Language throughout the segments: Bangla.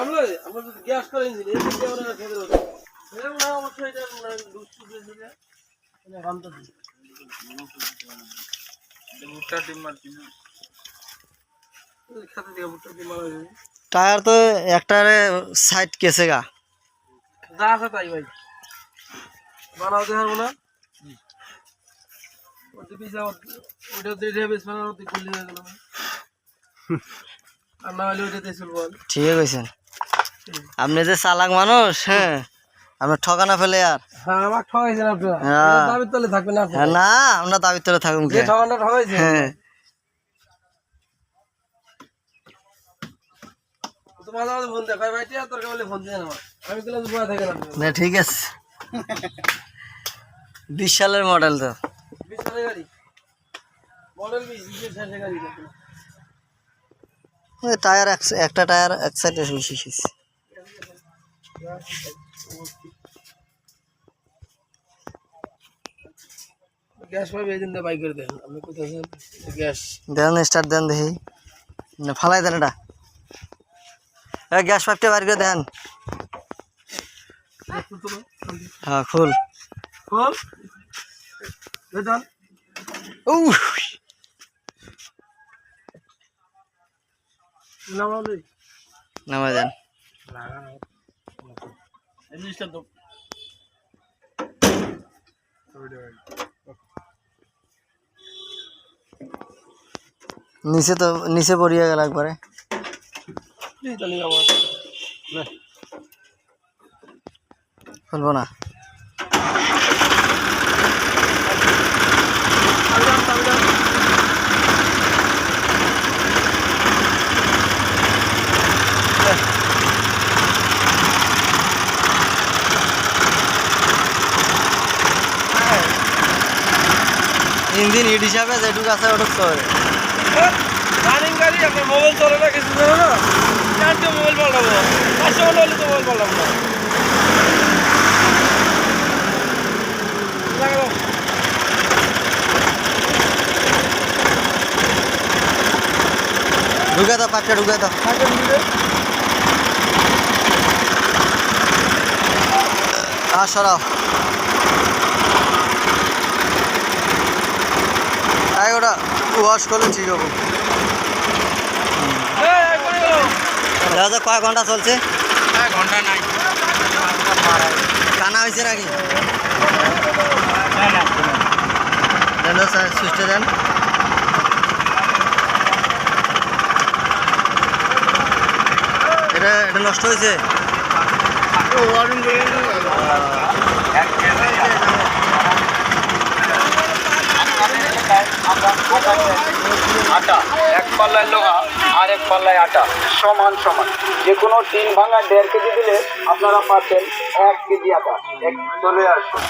আমরা যদি গ্যাস করে ইঞ্জিন এই দিকে আমরা খেতে হতো এরকম না অবশ্যই এটা দুষ্টু দিলে মানে গামটা দিই ভুট্টা ডিম মারছি না খেতে দিয়ে ভুট্টা ডিম মারা যাবে টায়ার তো একটারে সাইড কেসে গা যা আছে তাই ভাই বানাও দেখাবো না ওটা পিছা ওটা দিয়ে বেশ বানানো তুই খুললি হয়ে গেল আর না হলে ওইটাতে চলবো ঠিক কইছেন আপনি যে চালাক মানুষ হ্যাঁ আমরা ঠকানা ফেলে আর হ্যাঁ আমার ঠকাইছেন আপনারা দাবির তলে থাকবেন না না আমরা দাবির তলে থাকুন যে ঠকানটা ঠকাইছেন হ্যাঁ তো মাঝে মাঝে ফোন দেয় ভাই টিয়া তোর বলে ফোন দিয়ে আমার আমি তো বয়া থাকেন আপনি না ঠিক আছে 20 সালের মডেল তো 20 সালের গাড়ি মডেল 20 সালের গাড়ি ওই টায়ার একটা টায়ার এক সাইডে শিশিস গ্যাস পাইবে এই দিন দা বাইক করে দেন আপনি কোথায় আছেন গ্যাস দেন স্টার্ট দেন দেখি না ফালাই দেন এটা এই গ্যাস পাইপটা বাইর করে দেন হ্যাঁ খুল কোন দেন উহ নামালে নামা দেন এই জিনিসটা তো নিচে পড়িয়ে গেল একবারে খুলবো না ইঞ্জিন হিট হিসাবে যেটুকু আছে ওটুক চলে রানিং গাড়ি আপনার মোবাইল চলে না কিছু জানো না চারটে মোবাইল পাল্টাবো 500 টাকা হলে তো মোবাইল পাল্টাবো না লাগাবো ঢুকে দাও পাকটা ঢুকে দাও আর সরাও ওটা ওয়াশ করলে ঠিক হবে দেখা যাক কয় ঘন্টা চলছে ঘন্টা নাই কানা হয়েছে নাকি দেন স্যার সুইচটা দেন এটা নষ্ট হয়েছে আটা এক পাল্লায় লোহা আর এক পাল্লায় আটা সমান সমান যে কোনো 3 ভাঙা 1.5 কেজি দিলে আপনারা পাচ্ছেন 1 কেজি আটা চলে আসুন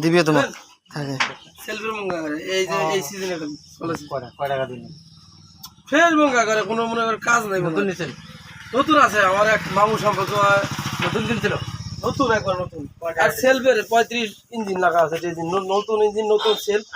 দিবে তোমার থাকে সেলফের মঙ্গা করে এই যে এই সিজনে চলেছে কয় টাকা দিন ফের মঙ্গা করে কোনো মনে করে কাজ নাই নতুন নিছেন নতুন আছে আমার এক মামু সম্পর্ক নতুন কিনছিল নতুন একবার নতুন আর সেলফের 35 ইঞ্জিন লাগা আছে নতুন ইঞ্জিন নতুন সেলফ